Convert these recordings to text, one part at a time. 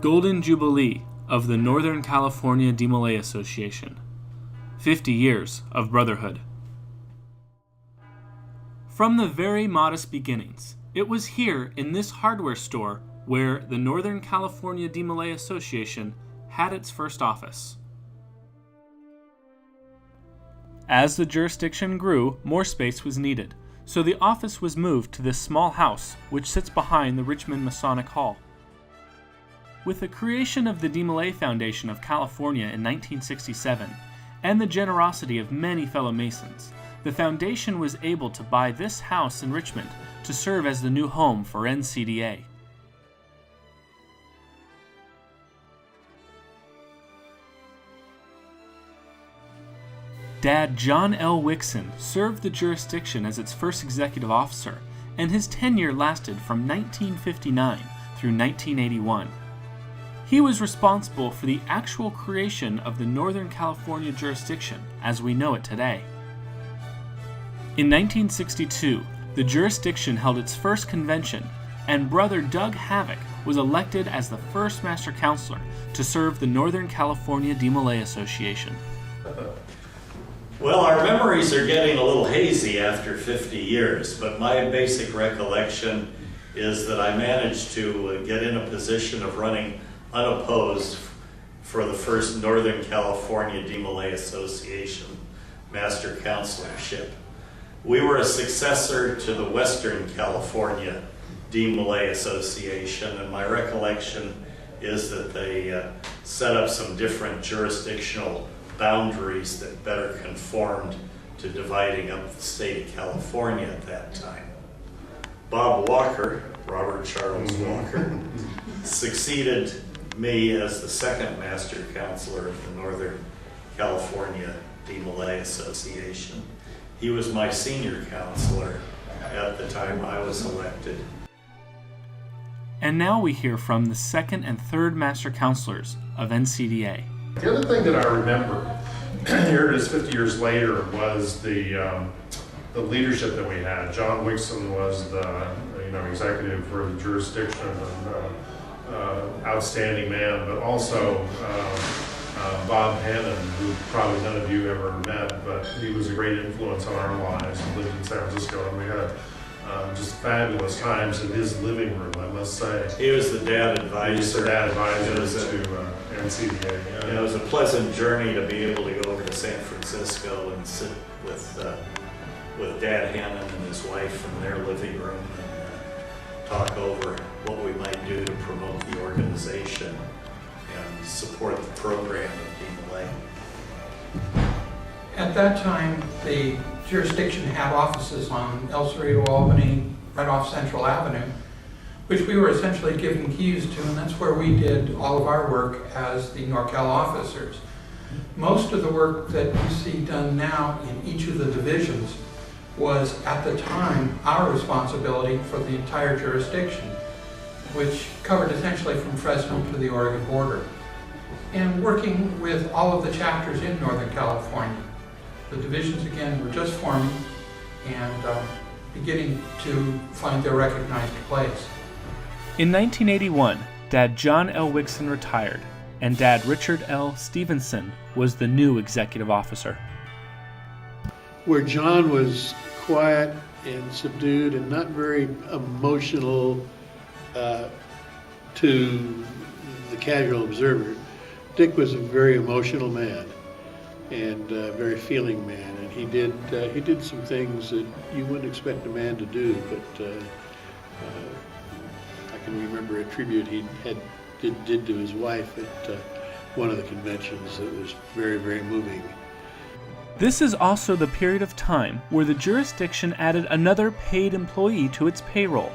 Golden Jubilee of the Northern California DeMolay Association. 50 years of brotherhood. From the very modest beginnings, it was here in this hardware store where the Northern California DeMolay Association had its first office. As the jurisdiction grew, more space was needed, so the office was moved to this small house which sits behind the Richmond Masonic Hall. With the creation of the DeMolay Foundation of California in 1967, and the generosity of many fellow Masons, the foundation was able to buy this house in Richmond to serve as the new home for NCDA. Dad John L. Wixson served the jurisdiction as its first executive officer, and his tenure lasted from 1959 through 1981. He was responsible for the actual creation of the Northern California jurisdiction as we know it today. In 1962, the jurisdiction held its first convention, and Brother Doug Havoc was elected as the first Master Counselor to serve the Northern California DeMolay Association. Well, our memories are getting a little hazy after 50 years, but my basic recollection is that I managed to get in a position of running unopposed for the first Northern California DeMolay Association Master Counselorship. We were a successor to the Western California DeMolay Association, and my recollection is that they set up some different jurisdictional boundaries that better conformed to dividing up the state of California at that time. Bob Walker, Robert Charles Walker, succeeded me as the second Master Counselor of the Northern California DeMolay Association. He was my senior counselor at the time I was elected. And now we hear from the second and third Master Counselors of NCDA. The other thing that I remember, here it is 50 years later, was the leadership that we had. John Wixson was the executive for the jurisdiction and outstanding man, but also Bob Hannon, who probably none of you ever met, but he was a great influence on our lives. He lived in San Francisco, and we had just fabulous times in his living room, I must say. He was the dad advisor. He was the dad advisor to NCDA. Yeah. It was a pleasant journey to be able to go over to San Francisco and sit with Dad Hannon and his wife in their living room and talk over what we might do to promote the organization and support the program of DeMolay. At that time, the jurisdiction had offices on El Cerrito, Albany, right off Central Avenue, which we were essentially given keys to, and that's where we did all of our work as the NorCal officers. Most of the work that you see done now in each of the divisions was, at the time, our responsibility for the entire jurisdiction, which covered essentially from Fresno to the Oregon border. And working with all of the chapters in Northern California. The divisions, again, were just forming and beginning to find their recognized place. In 1981, Dad John L. Wixson retired, and Dad Richard L. Stevenson was the new executive officer. Where John was quiet and subdued and not very emotional to the casual observer, Dick was a very emotional man and a very feeling man, and he did some things that you wouldn't expect a man to do, but I can remember a tribute he did to his wife at one of the conventions that was very, very moving. This is also the period of time where the jurisdiction added another paid employee to its payroll.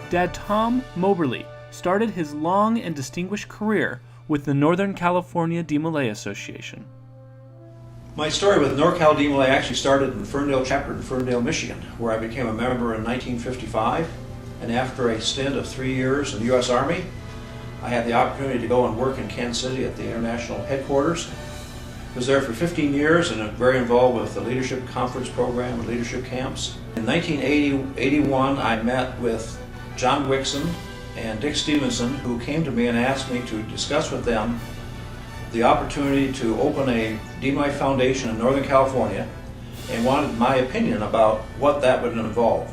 Dad Tom Moberly started his long and distinguished career with the Northern California DeMolay Association. My story with NorCal DeMolay actually started in Ferndale chapter in Ferndale, Michigan, where I became a member in 1955, and after a stint of 3 years in the U.S. Army, I had the opportunity to go and work in Kansas City at the international headquarters. I was there for 15 years and very involved with the leadership conference program and leadership camps. In 1981, I met with John Wixson and Dick Stevenson, who came to me and asked me to discuss with them the opportunity to open a DeMolay Foundation in Northern California, and wanted my opinion about what that would involve,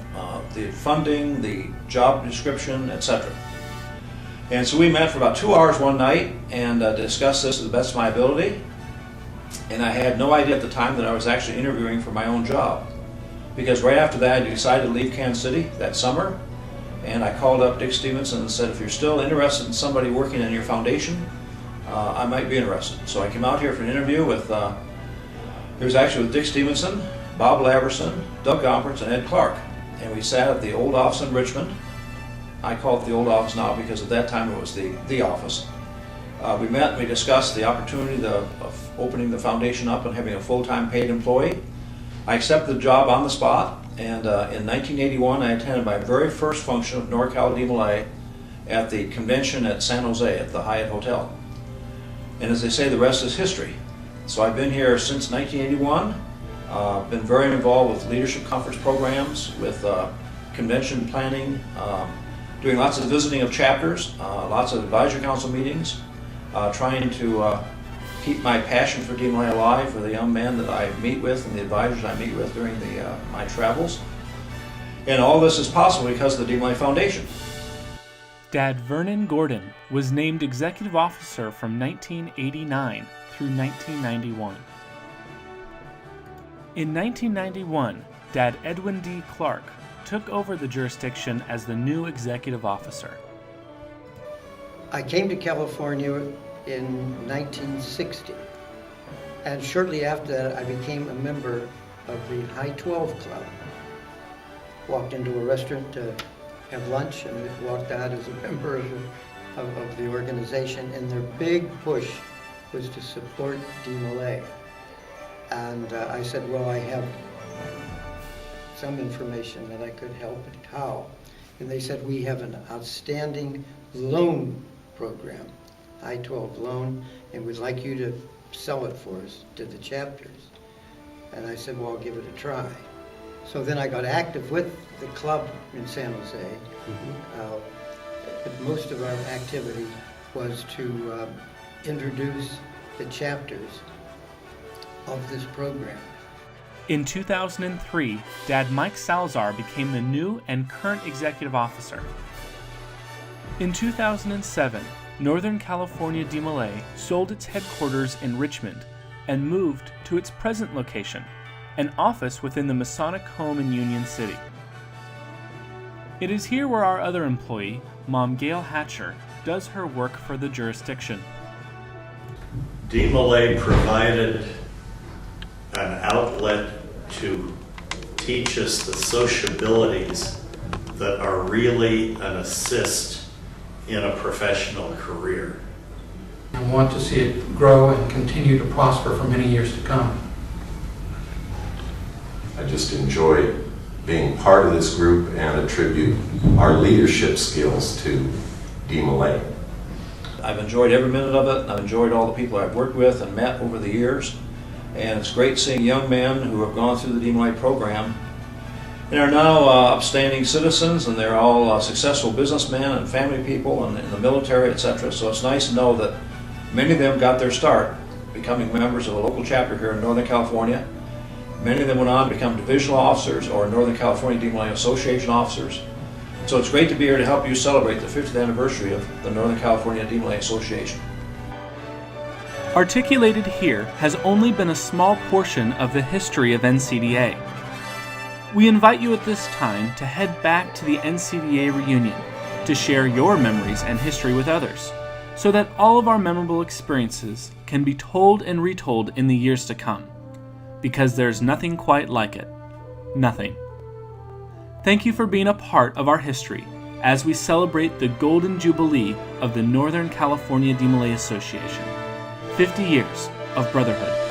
the funding, the job description, etc. And so we met for about 2 hours one night and discussed this to the best of my ability. And I had no idea at the time that I was actually interviewing for my own job, because right after that I decided to leave Kansas City that summer, and I called up Dick Stevenson and said, if you're still interested in somebody working in your foundation, I might be interested. So I came out here for an interview with, it was actually with Dick Stevenson, Bob Laverson, Doug Gompertz, and Ed Clark. And we sat at the old office in Richmond. I call it the old office now because at that time it was the office. We met and we discussed the opportunity of opening the foundation up and having a full-time paid employee. I accepted the job on the spot, and in 1981 I attended my very first function of NorCal DeMolay at the convention at San Jose at the Hyatt Hotel. And as they say, the rest is history. So I've been here since 1981, been very involved with leadership conference programs, with convention planning, doing lots of visiting of chapters, lots of advisory council meetings, trying to keep my passion for DeMolay alive for the young men that I meet with and the advisors I meet with during my travels. And all this is possible because of the DeMolay Foundation. Dad Vernon Gordon was named executive officer from 1989 through 1991. In 1991, Dad Edwin D. Clark took over the jurisdiction as the new executive officer. I came to California in 1960, and shortly after that I became a member of the High 12 Club. Walked into a restaurant to have lunch and walked out as a member of the organization, and their big push was to support DeMolay. And I said, well, I have some information that I could help, and how? And they said, we have an outstanding loan program, I-12 loan, and we'd like you to sell it for us to the chapters. And I said, well, I'll give it a try. So then I got active with the club in San Jose. But most of our activity was to introduce the chapters of this program. In 2003, Dad Mike Salazar became the new and current executive officer. In 2007, Northern California DeMolay sold its headquarters in Richmond and moved to its present location, an office within the Masonic home in Union City. It is here where our other employee, Mom Gail Hatcher, does her work for the jurisdiction. DeMolay provided an outlet to teach us the sociabilities that are really an assist in a professional career. I want to see it grow and continue to prosper for many years to come. I just enjoy being part of this group and attribute our leadership skills to DeMolay. I've enjoyed every minute of it, and I've enjoyed all the people I've worked with and met over the years. And it's great seeing young men who have gone through the DeMolay program and are now upstanding citizens, and they're all successful businessmen and family people and in the military, etc. So it's nice to know that many of them got their start becoming members of a local chapter here in Northern California. Many of them went on to become divisional officers or Northern California DeMolay Association officers. So it's great to be here to help you celebrate the 50th anniversary of the Northern California DeMolay Association. Articulated here has only been a small portion of the history of NCDA. We invite you at this time to head back to the NCDA reunion to share your memories and history with others, so that all of our memorable experiences can be told and retold in the years to come, because there's nothing quite like it. Nothing. Thank you for being a part of our history as we celebrate the Golden Jubilee of the Northern California DeMolay Association. 50 years of brotherhood.